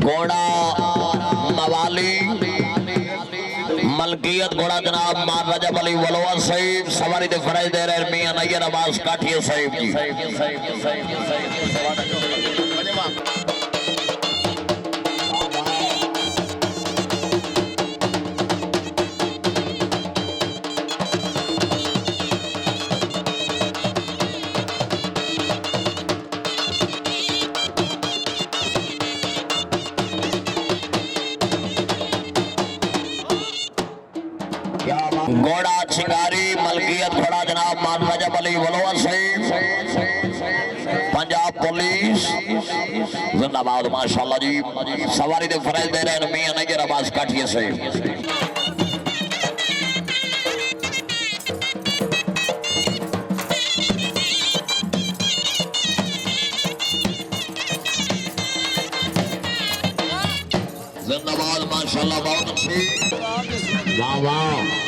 घोड़ा मवाली मलकियत घोड़ा जनाब मार रजब अली वलवा साहिब सवारी दे फराज दे रहे मियां नैयर अब्बास काठिया साहिब जी। घोड़ा शिकारी मलकियत घोड़ा जनाब मान रजब अली वलवा साहिब पंजाब पुलिस जिंदाबाद माशाल्लाह जी। सवारी दे फराज दे रहे मियां नैयर अब्बास काठिया साहिब। जिंदाबाद माशाल्लाह बहुत अच्छी वाह वाह।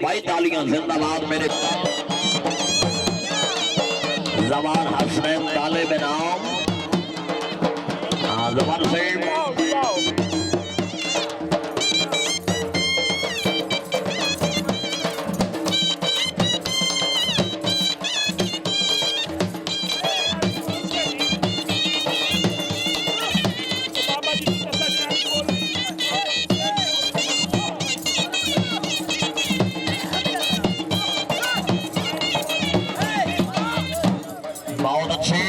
भाई तालियां जिंदाबाद मेरे जवान हसनैन तालिब नाम जवान से बहुत अच्छी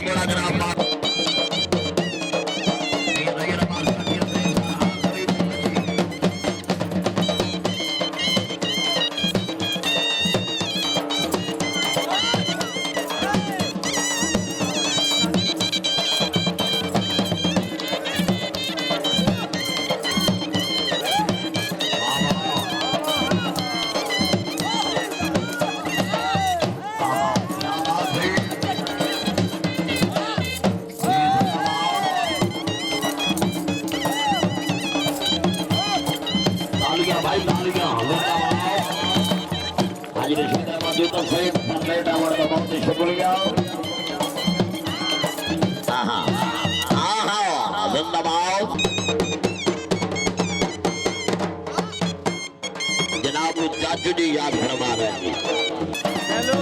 घोड़ा जनाब जनाब चाचू जी याद फरमा रहे हैं। हेलो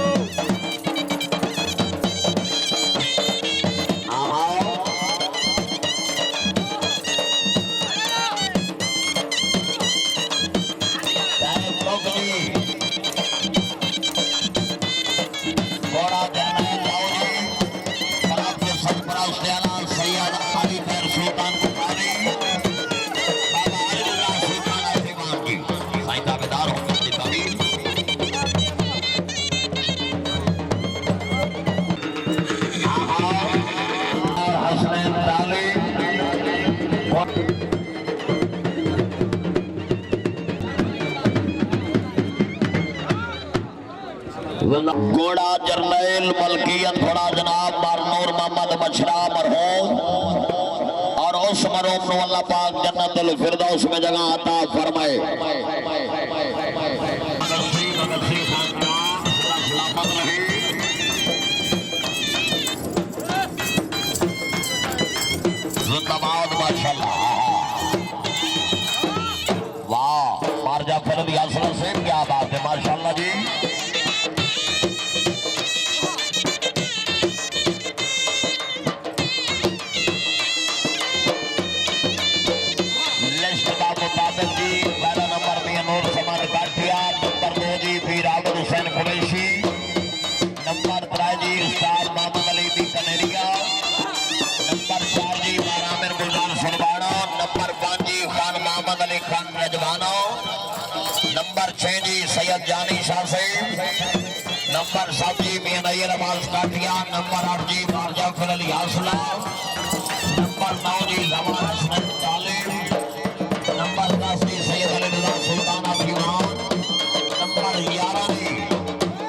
घोड़ा जरनैल मलकियत घोड़ा जनाब मारनूर मोहम्मद मछरा मरहूम और उस मरहूम को अल्लाह पाक जन्नतुल फिरदौस में जगह अता फरमाए। जिंदाबाद माशाल्लाह। वाह मारजा फरद यासर से क्या बात है माशाल्लाह जी। नंबर 6 जी सैयद जानी शाह साहब, नंबर 7 जी मियां नैयर अब्बास काटिया, नंबर 8 जी मारजा फरल यासला, नंबर 9 जी जमान हसन तालिब, नंबर 10 जी सैयद अली रजा सुल्तान अफीवान, नंबर 11 जी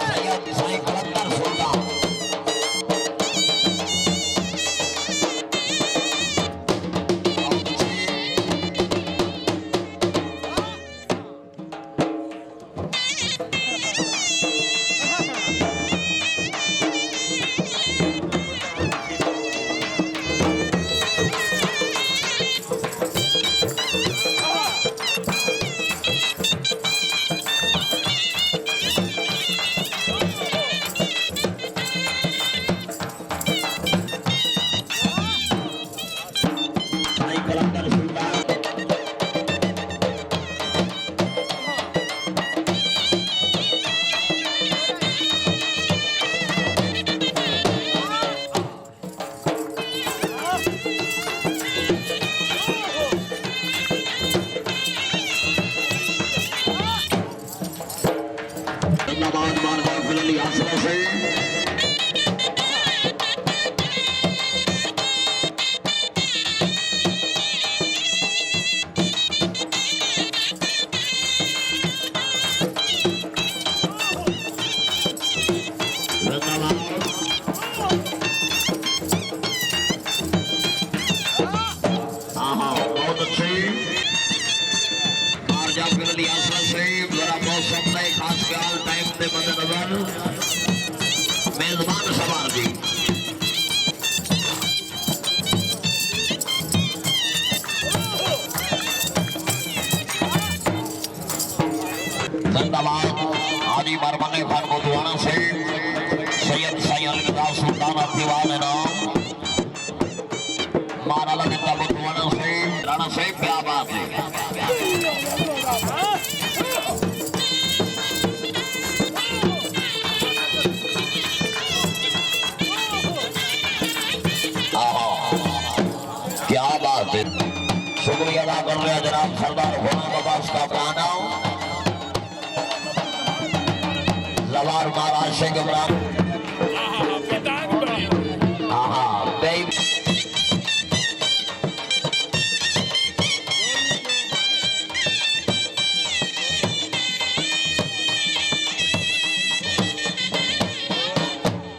सैयद साईं कलंदर सुल्तान। मेजबान सवार जी जिंदाबाद हाजी मरमने खान बुधवाना से सैयद सैयद सुल्तान दीवान नाम मारा लगा बुधवाना से राणा से क्या बात है। शुक्रिया अदा कर रहे हैं जनाब सरदार गुलाम अब्बास का प्राणा जवार महाराज शेख इमरान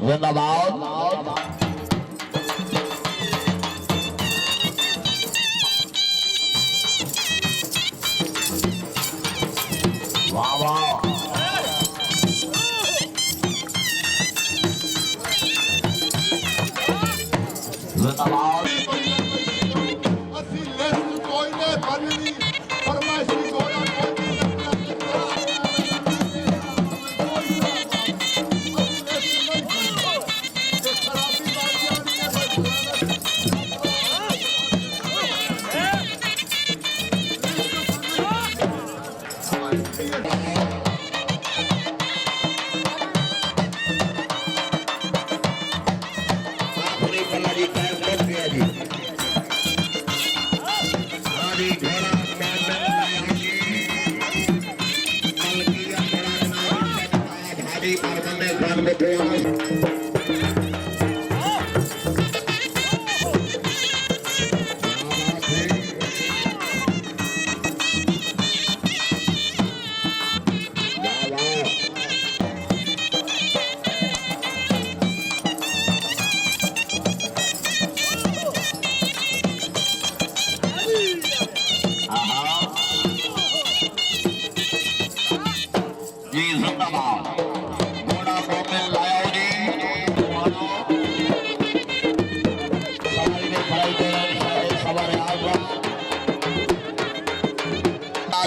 जिंदाबाद वाह वाह जिंदाबाद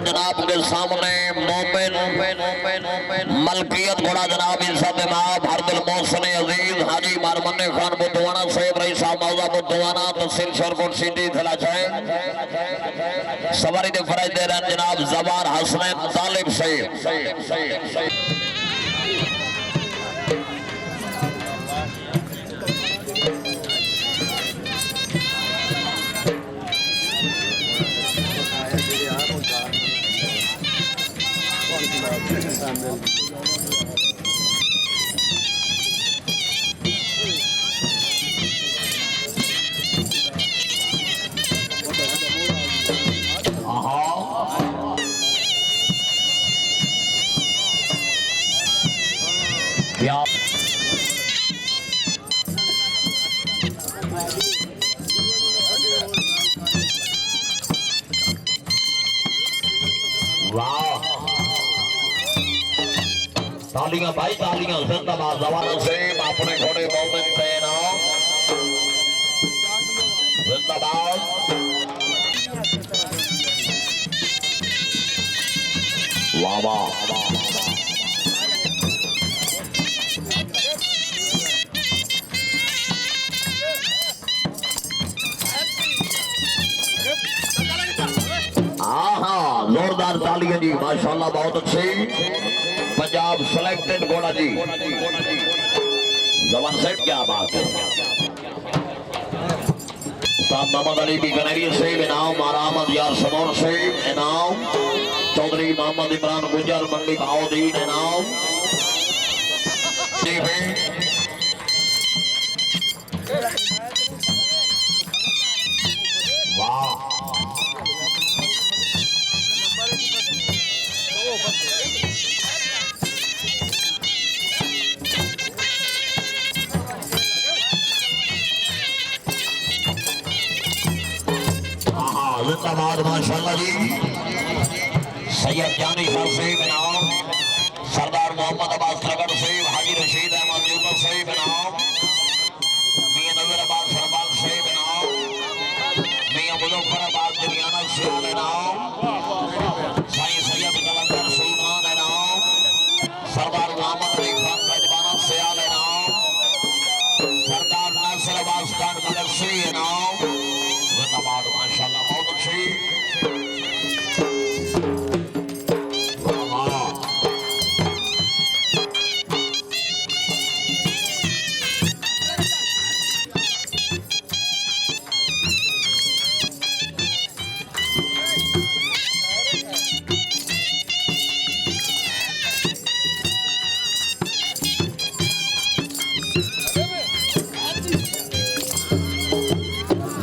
जनाब के सामने मलकियत घोड़ा जनाब भारतुल मोहसिन अजीज हाजी मारमन्ने खान बुद्धवाना सैयद रईस साहब मौजा बुद्धवाना तहसील शोरकोट सिटी जिला है सवारी दे फराज दे रहे जनाब जवार हसनैन तालिब से तालियां भाई तालियां जिंदाबाद जवानों से अपने घोड़े मोमिन देना जिंदाबाद वाह वाह जोरदार तालियां जी माशाल्लाह बहुत अच्छी पंजाब सिलेक्टेड घोड़ा जी जवान सेठ क्या बात है मोहम्मद अली की कनेरिया से इनाम आरामद यार समोर से इनाम चौधरी मोहम्मद इमरान गुजर मंडी भाउद्दीन इनाम वाह जिंदाबाद माशाल्लाह जी सैयद जानी साहब से इनाम सरदार मोहम्मद अब्बास नगर से हाजी रशीद अहमद यूसुफ से इनाम मियां नजर अब्बास सरबाल से इनाम मियां मुजफ्फराबाद दुनियाना से इनाम साईं सैयद कलंदर सुल्तान इनाम सरदार मोहम्मद अली खान मेजबाना से इनाम सरदार नासिर अब्बास खान मगर से इनाम जिंदाबाद माशाल्लाह बहुत अच्छी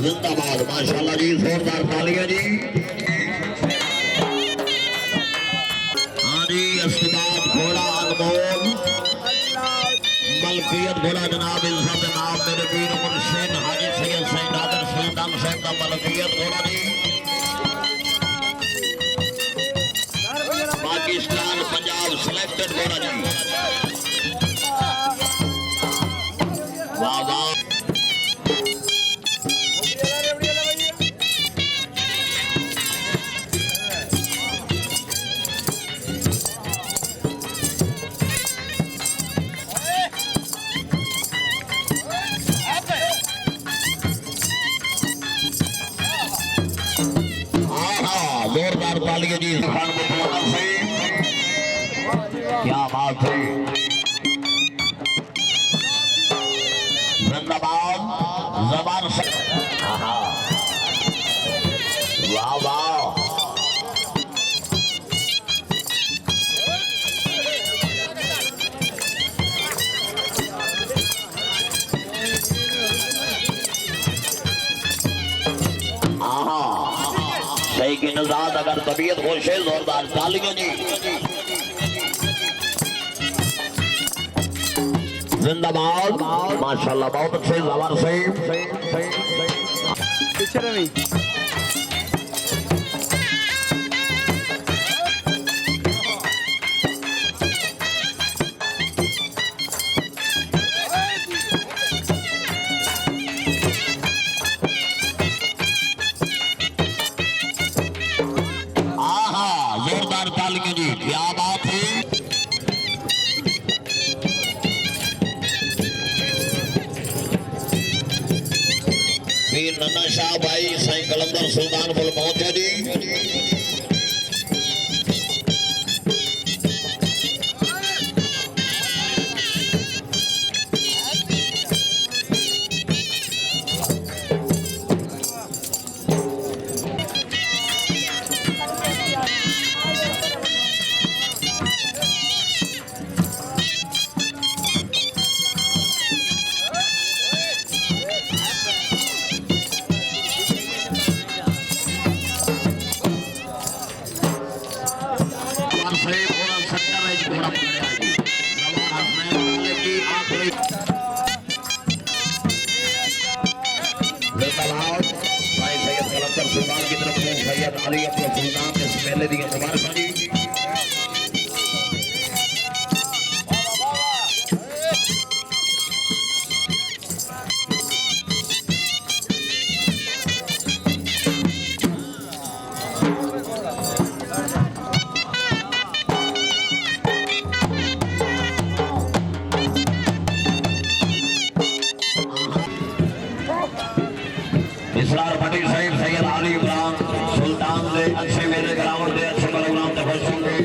जिंदाबाद माशाल्लाह जी जोरदार तालियां जी हाँ जी इसके बाद घोड़ा अनमोल मलकियत घोड़ा जनाब इल्जाम जनाब मेरे वीर मुर्शिद हाजी सैयद सैयद नादिर सुल्तान साहब का मलकियत घोड़ा जी पाकिस्तान पंजाब सिलेक्टेड घोड़ा जी वाह वाह जोरदार तालियां जी खान से क्या बात है जिंदाबाद जबान से वाह वाह सही की नजात अगर तबीयत खुश है जोरदार तालियां जी जिंदाबाद माशाल्लाह बहुत अच्छे जवान सही पीछे रवि जोरदार तालियां जी क्या बात है वीर नन्ना शाह भाई साईं कलंदर सुल्तानपुर पहुंचे जी सुल्तान की तरफ से सैयद अली अपने सुल्तान ने पहले दी मुबारक इसरार पटेल साहिब सैयद अली इमरान सुल्तान से अच्छे मेरे ग्राउंड से अच्छे प्रोग्राम से बच्चों के